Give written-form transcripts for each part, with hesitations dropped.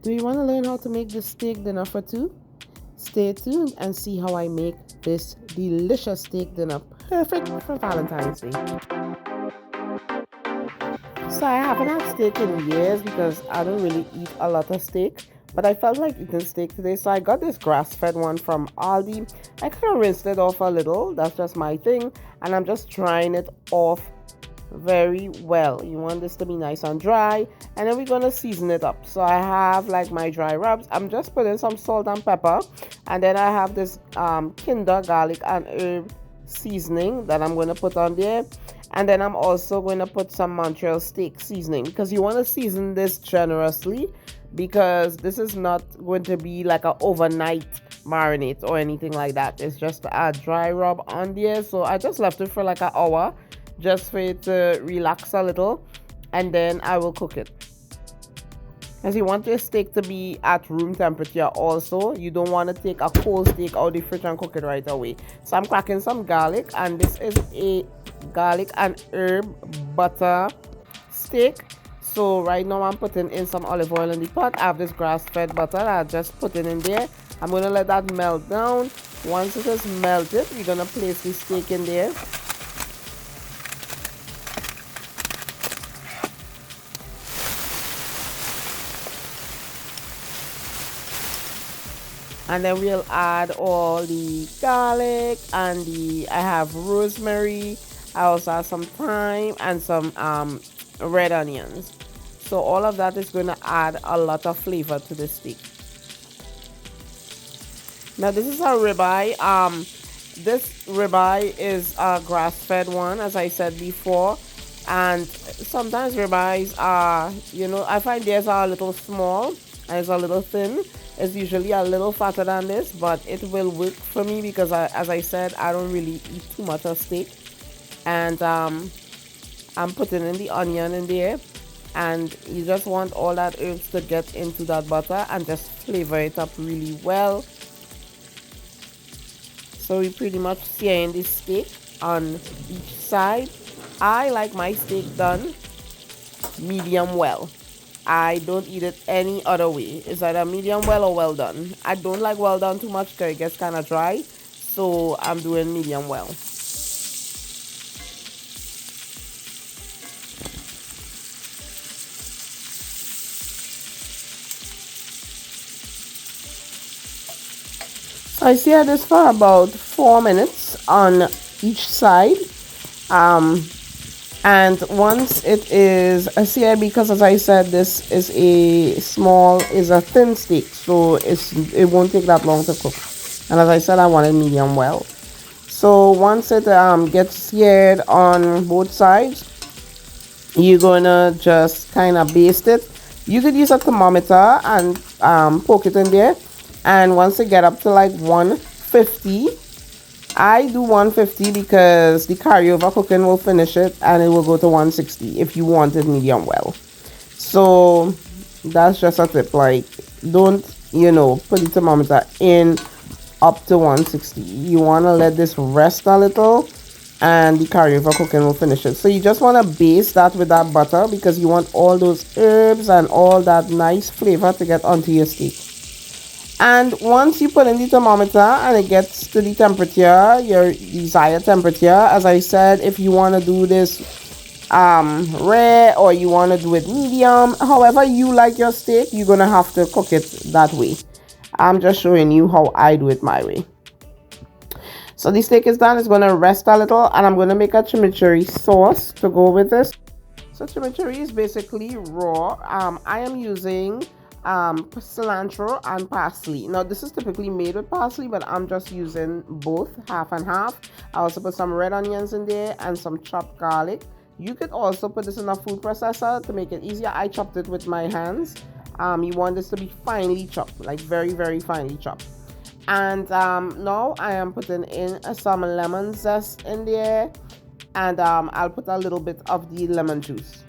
Do you want to learn how to make this steak dinner for two? Stay tuned and see how I make this delicious steak dinner, perfect for Valentine's Day. So I haven't had steak in years because I don't really eat a lot of steak. But I felt like eating steak today, so I got this grass-fed one from Aldi. I kind of rinsed it off a little. That's just my thing, and I'm just trying it off very well. You want this to be nice and dry, and then we're gonna season it up. So I have like my dry rubs. I'm just putting some salt and pepper, and then I have this Kinder garlic and herb seasoning that I'm gonna put on there. And then I'm also going to put some Montreal steak seasoning, because you want to season this generously, because this is not going to be like an overnight marinade or anything like that. It's just a dry rub on there. So I just left it for like an hour just for it to relax a little, and then I will cook it. As you want your steak to be at room temperature also. You don't want to take a cold steak out of the fridge and cook it right away. So I'm cracking some garlic, and this is a garlic and herb butter steak. So right now I'm putting in some olive oil in the pot. I have this grass-fed butter that I just put it in there. I'm going to let that melt down. Once it is melted, we're going to place the steak in there. And then we'll add all the garlic and I have rosemary. I also have some thyme and some red onions. So all of that is going to add a lot of flavor to the steak. Now this is a ribeye. This ribeye is a grass-fed one, as I said before. And sometimes ribeyes are, I find theirs are a little small and it's a little thin. It's usually a little fatter than this, but it will work for me because, as I said, I don't really eat too much of steak. And I'm putting in the onion in there, and you just want all that herbs to get into that butter and just flavor it up really well. So we pretty much searing this steak on each side. I like my steak done medium well. I don't eat it any other way. It's either medium well or well done. I don't like well done too much because it gets kind of dry. So I'm doing medium well. So I sear this for about 4 minutes on each side. And once it is seared, because as I said, this is a thin steak, so it won't take that long to cook. And as I said, I want it medium well. So once it gets seared on both sides, you're gonna just kind of baste it. You could use a thermometer and poke it in there. And once it get up to like 150, I do 150 because the carryover cooking will finish it and it will go to 160 if you want it medium well. So that's just a tip. Like, don't, put the thermometer in up to 160. You want to let this rest a little and the carryover cooking will finish it. So you just want to baste that with that butter because you want all those herbs and all that nice flavor to get onto your steak. And once you put in the thermometer and it gets to the temperature, your desired temperature, as I said, if you want to do this rare or you want to do it medium, however you like your steak, you're going to have to cook it that way. I'm just showing you how I do it my way. So the steak is done. It's going to rest a little, and I'm going to make a chimichurri sauce to go with this. So chimichurri is basically raw. I am using cilantro and parsley. Now this is typically made with parsley, but I'm just using both, half and half. I also put some red onions in there and some chopped garlic. You could also put this in a food processor to make it easier. I chopped it with my hands. You want this to be finely chopped, like very, very finely chopped. And now I am putting in some lemon zest in there, and I'll put a little bit of the lemon juice.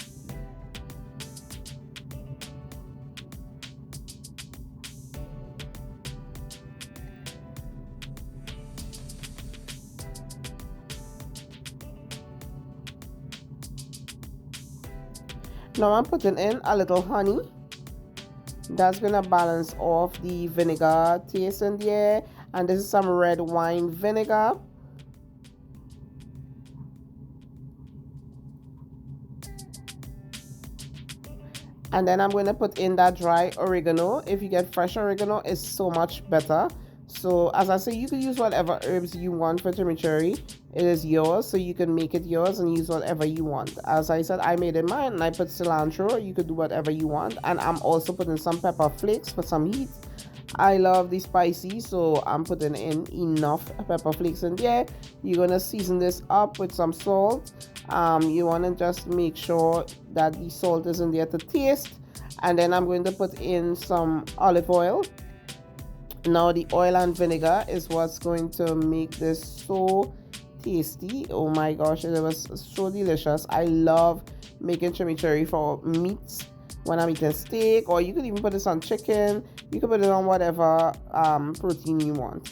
Now I'm putting in a little honey. That's gonna balance off the vinegar taste in there. And this is some red wine vinegar. And then I'm going to put in that dry oregano. If you get fresh oregano, it's so much better. So as I say, you can use whatever herbs you want for chimichurri. It is yours, so you can make it yours and use whatever you want. As I said, I made it mine and I put cilantro. You could do whatever you want. And I'm also putting some pepper flakes for some heat. I love the spicy, so I'm putting in enough pepper flakes in there. You're gonna season this up with some salt. You want to just make sure that the salt is in there to taste. And then I'm going to put in some olive oil. Now the oil and vinegar is what's going to make this so tasty. Oh my gosh, it was so delicious. I love making chimichurri for meats when I'm eating steak, or you could even put this on chicken. You could put it on whatever protein you want.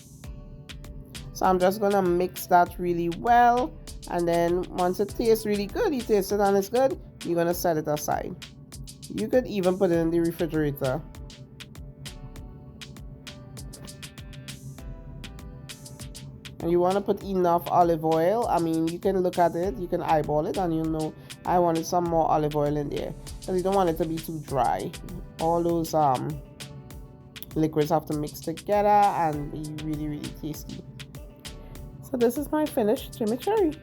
So I'm just gonna mix that really well, and then once it tastes really good, you taste it and it's good, you're gonna set it aside. You could even put it in the refrigerator. And you want to put enough olive oil. I mean, you can look at it, you can eyeball it, and you know I wanted some more olive oil in there because you don't want it to be too dry. All those liquids have to mix together and be really, really tasty. So this is my finished chimichurri.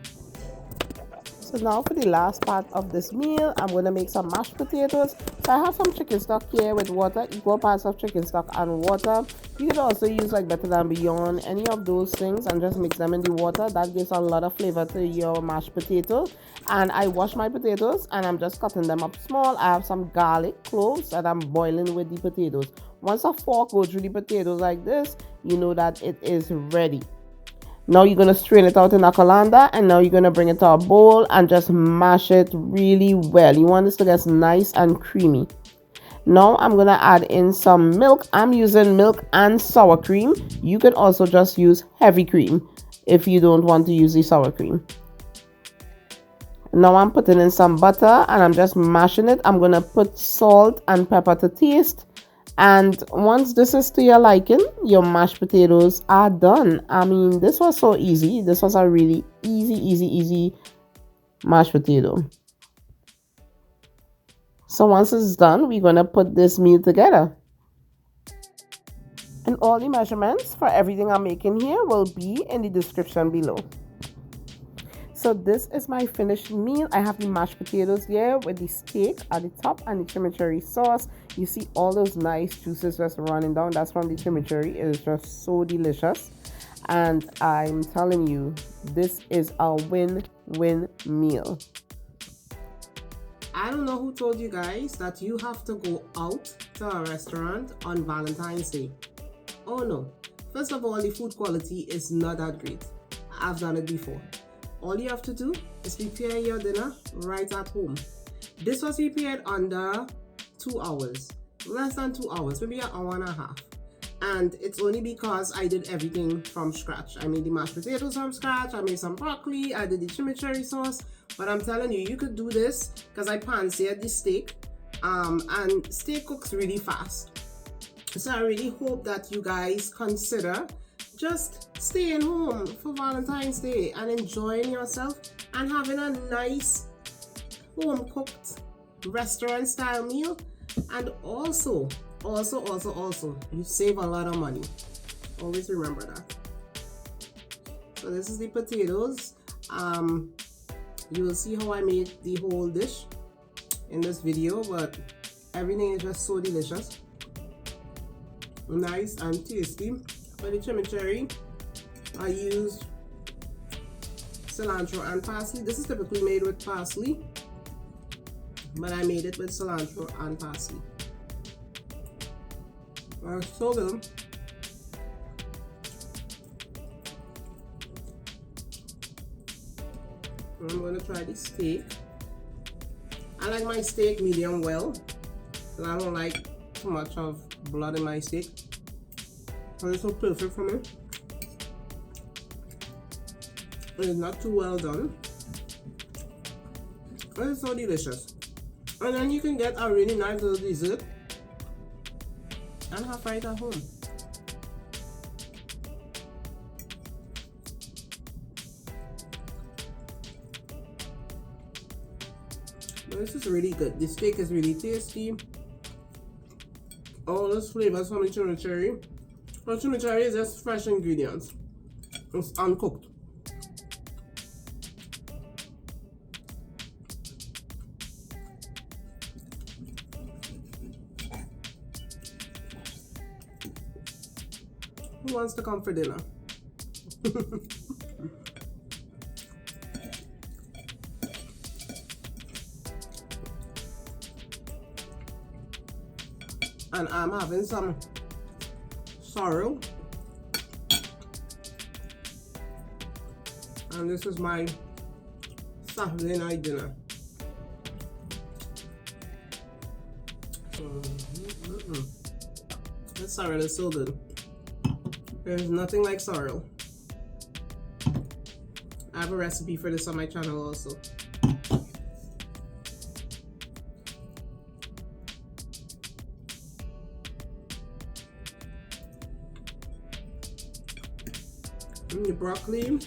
So now for the last part of this meal, I'm going to make some mashed potatoes. So I have some chicken stock here with water, equal parts of chicken stock and water. You could also use like Better Than Beyond, any of those things, and just mix them in the water. That gives a lot of flavor to your mashed potato. And I wash my potatoes and I'm just cutting them up small. I have some garlic cloves that I'm boiling with the potatoes. Once a fork goes through the potatoes like this, you know that it is ready. Now you're going to strain it out in a colander, and now you're going to bring it to a bowl and just mash it really well. You want this to get nice and creamy. Now I'm going to add in some milk. I'm using milk and sour cream. You can also just use heavy cream if you don't want to use the sour cream. Now I'm putting in some butter and I'm just mashing it. I'm going to put salt and pepper to taste. And once this is to your liking, your mashed potatoes are done. I mean, this was so easy. This was a really easy mashed potato. So once it's done, we're going to put this meal together. And all the measurements for everything I'm making here will be in the description below. So this is my finished meal. I have the mashed potatoes here with the steak at the top and the chimichurri sauce. You see all those nice juices just running down. That's from the chimichurri. It is just so delicious. And I'm telling you, this is a win-win meal. I don't know who told you guys that you have to go out to a restaurant on Valentine's Day. Oh no. First of all, the food quality is not that great. I've done it before. All you have to do is prepare your dinner right at home. This was prepared under 2 hours, less than 2 hours, maybe an hour and a half. And it's only because I did everything from scratch. I made the mashed potatoes from scratch, I made some broccoli, I did the chimichurri sauce. But I'm telling you, you could do this because I pan-seared the steak, and steak cooks really fast. So I really hope that you guys consider just staying home for Valentine's Day and enjoying yourself and having a nice home-cooked restaurant-style meal. And also, you save a lot of money. Always remember that. So this is the potatoes. You will see how I made the whole dish in this video, but everything is just so delicious, nice and tasty. For the chimichurri, I used cilantro and parsley. This is typically made with parsley, but I made it with cilantro and parsley. It's so good. I'm going to try the steak. I like my steak medium well, and I don't like too much of blood in my steak. So it's so perfect for me. It is not too well done. It's so delicious. And then you can get a really nice little dessert and have right at home. This is really good. The steak is really tasty. All those flavors from the chimichurri. The chimichurri is just fresh ingredients. It's uncooked. Who wants to come for dinner? And I'm having some sorrel. And this is my Saturday night dinner. This sorrel is so good. There's nothing like sorrel. I have a recipe for this on my channel also. The broccoli,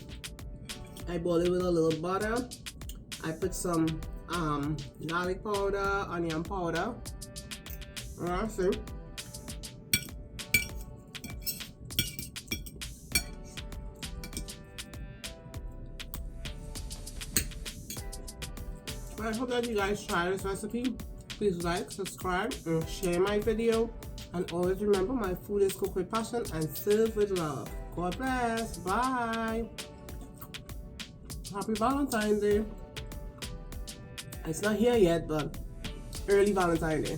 I boil it with a little butter. I put some garlic powder, onion powder. See. I hope that you guys try this recipe. Please like, subscribe, and share my video. And always remember, my food is cooked with passion and served with love. God bless. Bye. Happy Valentine's Day. It's not here yet, but early Valentine's Day.